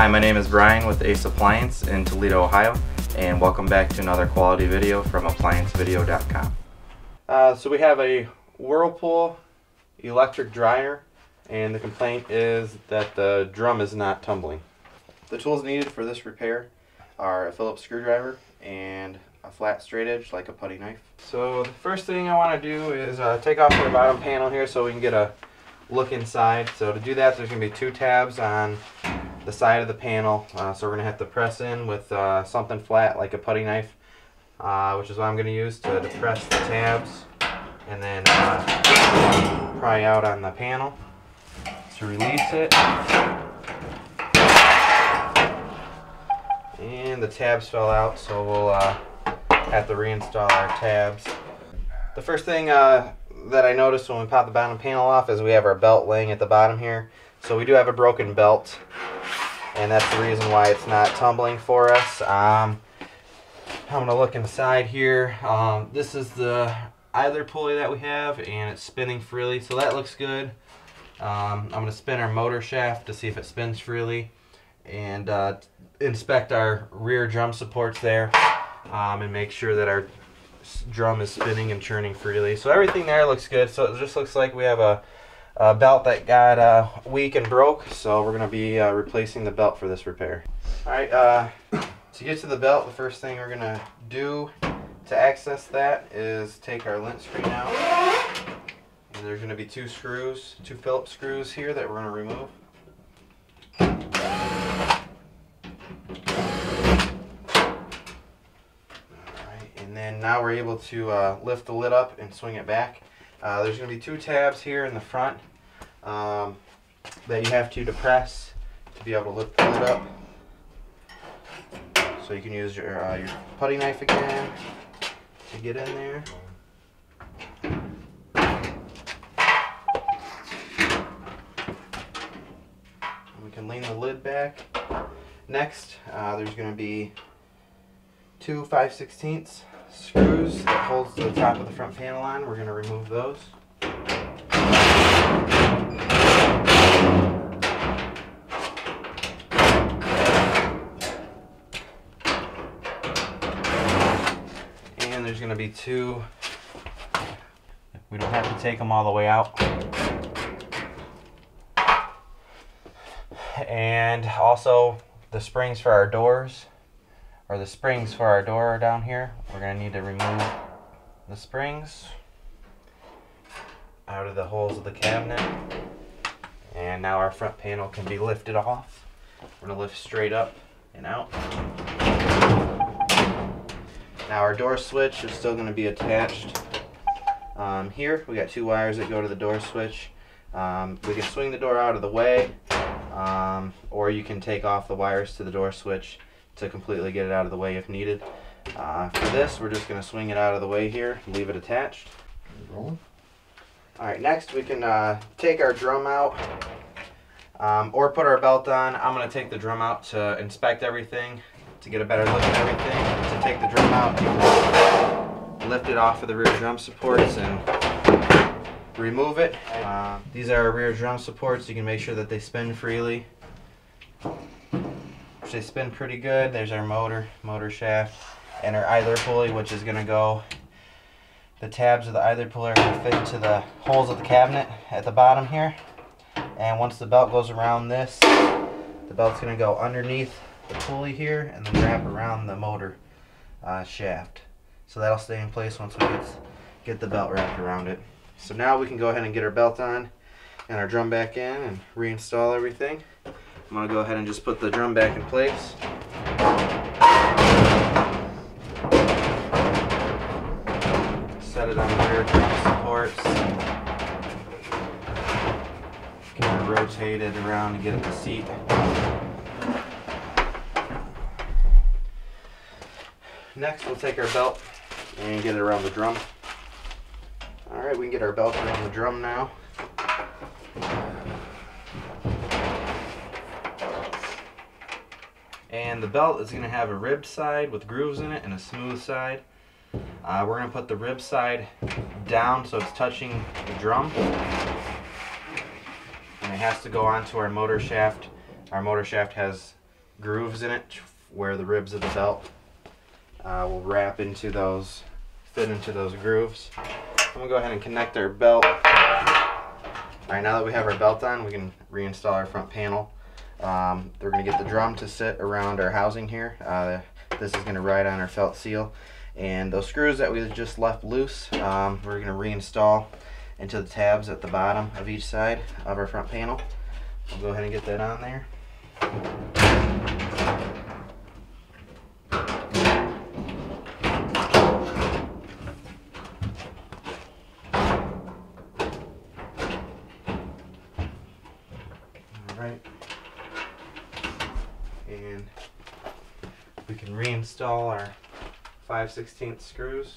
my name is Brian with Ace Appliance in Toledo, Ohio, and welcome back to another quality video from ApplianceVideo.com. So we have a Whirlpool electric dryer, and the complaint is that the drum is not tumbling. The tools needed for this repair are a Phillips screwdriver and a flat straight edge like a putty knife. So the first thing I want to do is take off the bottom panel here so we can get a look inside. So to do that, there's going to be two tabs on the side of the panel, so we're going to have to press in with something flat like a putty knife, which is what I'm going to use to depress the tabs, and then pry out on the panel to release it. And the tabs fell out, so we'll have to reinstall our tabs. The first thing that I noticed when we pop the bottom panel off is we have our belt laying at the bottom here. So we do have a broken belt, and that's the reason why it's not tumbling for us. I'm going to look inside here. This is the idler pulley that we have, and it's spinning freely, so that looks good. I'm going to spin our motor shaft to see if it spins freely, and inspect our rear drum supports there, and make sure that our drum is spinning and churning freely. So everything there looks good. So it just looks like we have a belt that got weak and broke, so we're going to be replacing the belt for this repair. Alright, to get to the belt, the first thing we're going to do to access that is take our lint screen out. And there's going to be two Phillips screws here that we're going to remove. Alright, and then now we're able to lift the lid up and swing it back. There's going to be two tabs here in the front that you have to depress to be able to lift the lid up. So you can use your putty knife again to get in there. And we can lean the lid back. Next, there's going to be two 5/16 screws that holds the top of the front panel on. We're going to remove those. And there's going to be two. We don't have to take them all the way out. And also the springs for our doors, or the springs for our door are down here. We're going to need to remove the springs out of the holes of the cabinet. And now our front panel can be lifted off. We're going to lift straight up and out. Now our door switch is still going to be attached here. We got two wires that go to the door switch. We can swing the door out of the way, or you can take off the wires to the door switch to completely get it out of the way if needed. For this, we're just going to swing it out of the way here and leave it attached. Alright, next we can take our drum out, or put our belt on. I'm going to take the drum out to inspect everything, to get a better look at everything. To take the drum out, you can lift it off of the rear drum supports and remove it. These are our rear drum supports. You can make sure that they spin freely. They spin pretty good. There's our motor shaft, and our idler pulley, which is going to go, the tabs of the idler pulley are going to fit into the holes of the cabinet at the bottom here. And once the belt goes around this, the belt's going to go underneath the pulley here and then wrap around the motor shaft. So that'll stay in place once we get the belt wrapped around it. So now we can go ahead and get our belt on and our drum back in and reinstall everything. I'm going to go ahead and just put the drum back in place. Set it on the rear drum supports. Kind of rotate it around to get it to seat. Next, we'll take our belt and get it around the drum. Alright, we can get our belt around the drum now. And the belt is going to have a ribbed side with grooves in it and a smooth side. We're going to put the rib side down so it's touching the drum. And it has to go onto our motor shaft. Our motor shaft has grooves in it where the ribs of the belt will wrap into those, fit into those grooves. I'm going to go ahead and connect our belt. Alright, now that we have our belt on, we can reinstall our front panel. We're going to get the drum to sit around our housing here. This is going to ride on our felt seal. And those screws that we just left loose, we're going to reinstall into the tabs at the bottom of each side of our front panel. We'll go ahead and get that on there. Alright. And we can reinstall our 5/16 screws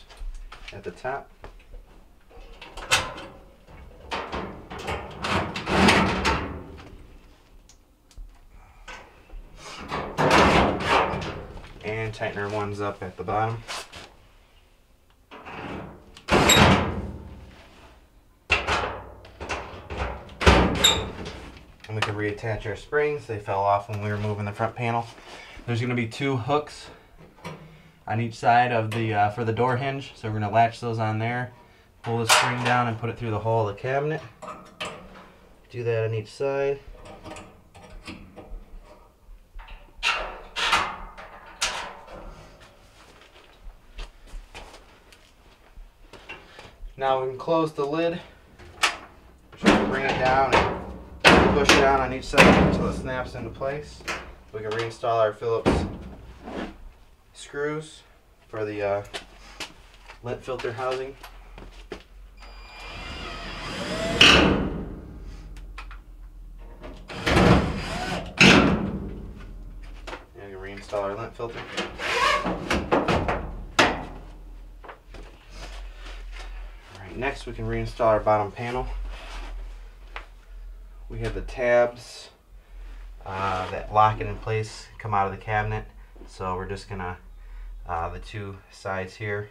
at the top. And tighten our ones up at the bottom. And we can reattach our springs. They fell off when we were moving the front panel. There's going to be 2 hooks on each side of the for the door hinge, so we're going to latch those on there, pull the spring down and put it through the hole of the cabinet. Do that on each side. Now we can close the lid. Just bring it down and push it down on each side until it snaps into place. We can reinstall our Phillips screws for the lint filter housing. And we can reinstall our lint filter. Alright, next we can reinstall our bottom panel. We have the tabs that lock it in place, come out of the cabinet. So we're just gonna, the 2 sides here,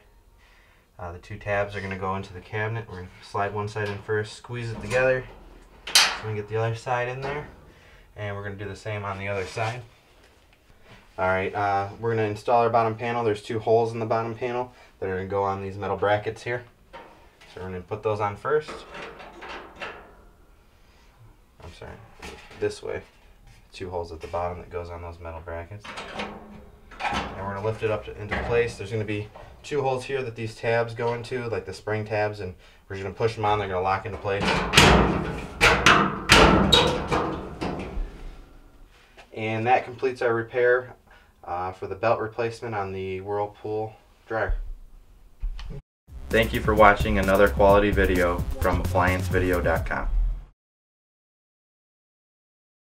the 2 tabs are gonna go into the cabinet. We're gonna slide one side in first, squeeze it together, so we can get the other side in there. And we're gonna do the same on the other side. Alright, we're gonna install our bottom panel. There's 2 holes in the bottom panel that are gonna go on these metal brackets here. So we're gonna put those on first. I'm sorry, this way. 2 holes at the bottom that goes on those metal brackets. And we're going to lift it up into place. There's going to be 2 holes here that these tabs go into, like the spring tabs, and we're just going to push them on. They're going to lock into place. And that completes our repair for the belt replacement on the Whirlpool dryer. Thank you for watching another quality video from ApplianceVideo.com.